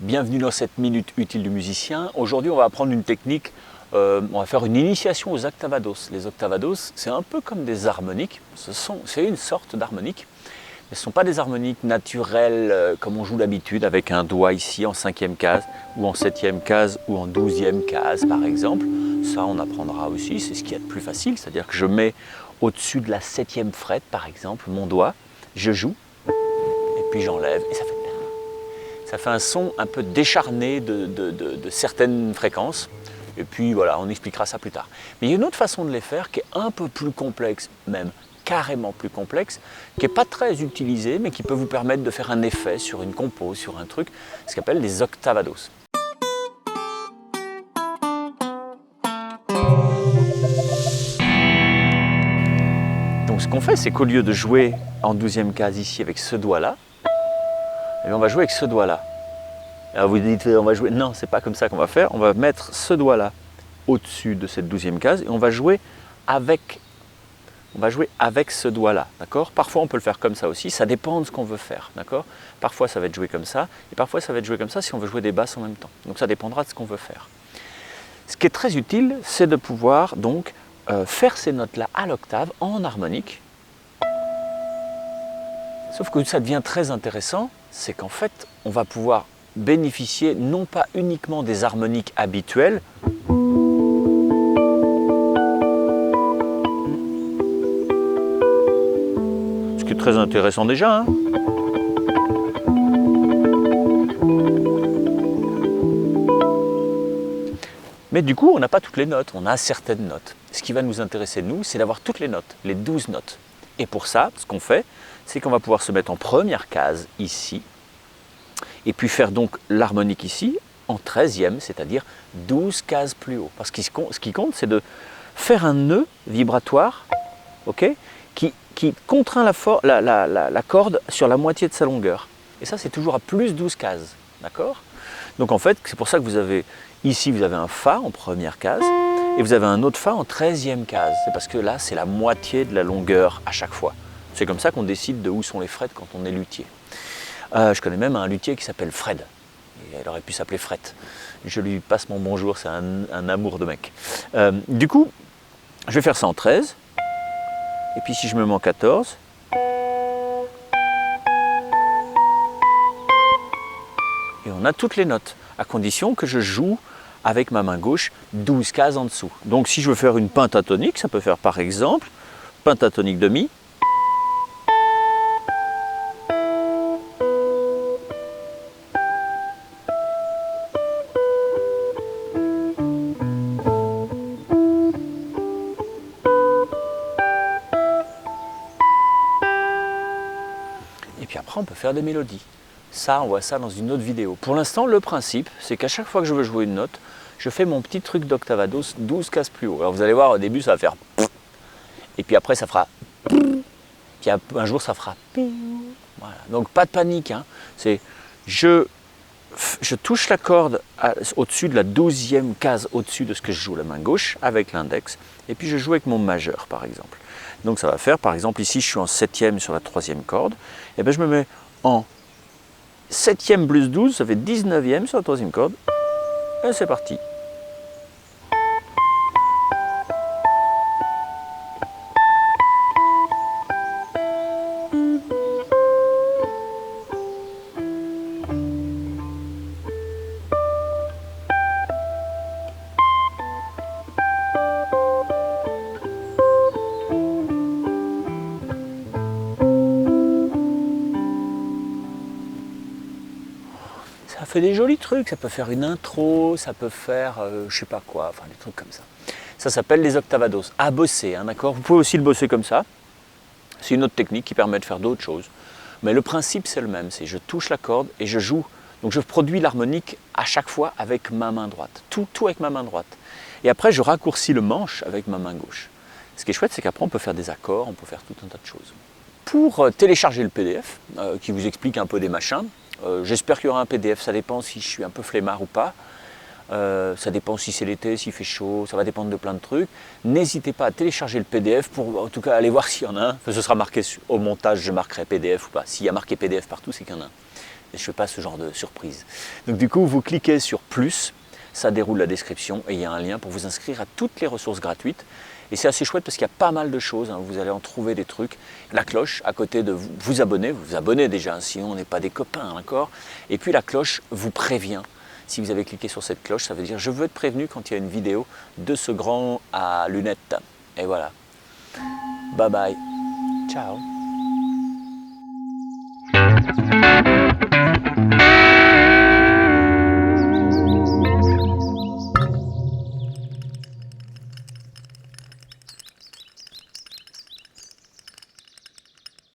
Bienvenue dans cette minute utile du musicien. Aujourd'hui, on va apprendre une technique, on va faire une initiation aux octavados. Les octavados, c'est un peu comme des harmoniques, c'est une sorte d'harmonique, mais ce ne sont pas des harmoniques naturelles comme on joue d'habitude avec un doigt ici en 5e case, ou en 7e case, ou en 12e case par exemple. Ça, on apprendra aussi, c'est ce qu'il y a de plus facile, c'est-à-dire que je mets au-dessus de la 7e frette par exemple mon doigt, je joue, et puis j'enlève, et ça fait un son un peu décharné de certaines fréquences. Et puis voilà, on expliquera ça plus tard. Mais il y a une autre façon de les faire qui est un peu plus complexe, même carrément plus complexe, qui n'est pas très utilisée, mais qui peut vous permettre de faire un effet sur une compo, sur un truc, ce qu'on appelle les octavados. Donc ce qu'on fait, c'est qu'au lieu de jouer en 12e case ici avec ce doigt-là, et on va jouer avec ce doigt-là. Alors vous dites, on va jouer. Non, c'est pas comme ça qu'on va faire. On va mettre ce doigt-là au-dessus de cette 12e case et on va jouer avec ce doigt-là. D'accord ? Parfois, on peut le faire comme ça aussi. Ça dépend de ce qu'on veut faire. D'accord ? Parfois, ça va être joué comme ça. Et parfois, ça va être joué comme ça si on veut jouer des basses en même temps. Donc, ça dépendra de ce qu'on veut faire. Ce qui est très utile, c'est de pouvoir donc faire ces notes-là à l'octave en harmonique. Sauf que ça devient très intéressant, c'est qu'en fait, on va pouvoir bénéficier non pas uniquement des harmoniques habituelles, ce qui est très intéressant déjà, hein. Mais du coup, on n'a pas toutes les notes, on a certaines notes. Ce qui va nous intéresser, nous, c'est d'avoir toutes les notes, les 12 notes. Et pour ça, ce qu'on fait, c'est qu'on va pouvoir se mettre en première case ici, et puis faire donc l'harmonique ici en 13e, c'est-à-dire 12 cases plus haut. Parce que ce qui compte, c'est de faire un nœud vibratoire, okay, qui contraint la corde sur la moitié de sa longueur. Et ça, c'est toujours à plus 12 cases. D'accord ? Donc en fait, c'est pour ça que vous avez ici, vous avez un Fa en première case, et vous avez un autre Fa en 13e case. C'est parce que là, c'est la moitié de la longueur à chaque fois. C'est comme ça qu'on décide de où sont les frettes quand on est luthier. Je connais même un luthier qui s'appelle Fred. Et elle aurait pu s'appeler Fred. Je lui passe mon bonjour, c'est un amour de mec. Du coup, je vais faire ça en 13. Et puis si je me mets en 14, et on a toutes les notes, à condition que je joue avec ma main gauche 12 cases en dessous. Donc si je veux faire une pentatonique, ça peut faire par exemple pentatonique de Mi. Et puis après, on peut faire des mélodies. Ça, on voit ça dans une autre vidéo. Pour l'instant, le principe, c'est qu'à chaque fois que je veux jouer une note, je fais mon petit truc d'octavados 12 cases plus haut. Alors vous allez voir, au début, ça va faire... Et puis après, ça fera... Puis un jour, ça fera... Voilà. Donc pas de panique. Hein. C'est... Je touche la corde au-dessus de la 12e case, au-dessus de ce que je joue la main gauche, avec l'index. Et puis je joue avec mon majeur, par exemple. Donc ça va faire, par exemple, ici je suis en 7e sur la 3e corde, et bien je me mets en 7e plus 12, ça fait 19e sur la 3e corde, et c'est parti. Ça fait des jolis trucs, ça peut faire une intro, ça peut faire je sais pas quoi, enfin des trucs comme ça. Ça s'appelle les octavados, à bosser, hein, d'accord ? Vous pouvez aussi le bosser comme ça, c'est une autre technique qui permet de faire d'autres choses. Mais le principe c'est le même, c'est je touche la corde et je joue. Donc je produis l'harmonique à chaque fois avec ma main droite, tout avec ma main droite. Et après je raccourcis le manche avec ma main gauche. Ce qui est chouette, c'est qu'après on peut faire des accords, on peut faire tout un tas de choses. Pour télécharger le PDF, qui vous explique un peu des machins, j'espère qu'il y aura un PDF, ça dépend si je suis un peu flemmard ou pas. Ça dépend si c'est l'été, s'il fait chaud, ça va dépendre de plein de trucs. N'hésitez pas à télécharger le PDF pour en tout cas aller voir s'il y en a un. Enfin, ce sera marqué au montage, je marquerai PDF ou pas. S'il y a marqué PDF partout, c'est qu'il y en a un. je ne fais pas ce genre de surprise. Donc du coup, vous cliquez sur plus, ça déroule la description et il y a un lien pour vous inscrire à toutes les ressources gratuites. Et c'est assez chouette parce qu'il y a pas mal de choses, hein. Vous allez en trouver des trucs. La cloche à côté de vous abonnez déjà, sinon on n'est pas des copains, d'accord. Et puis la cloche vous prévient. Si vous avez cliqué sur cette cloche, ça veut dire je veux être prévenu quand il y a une vidéo de ce grand à lunettes. Et voilà. Bye bye. Ciao.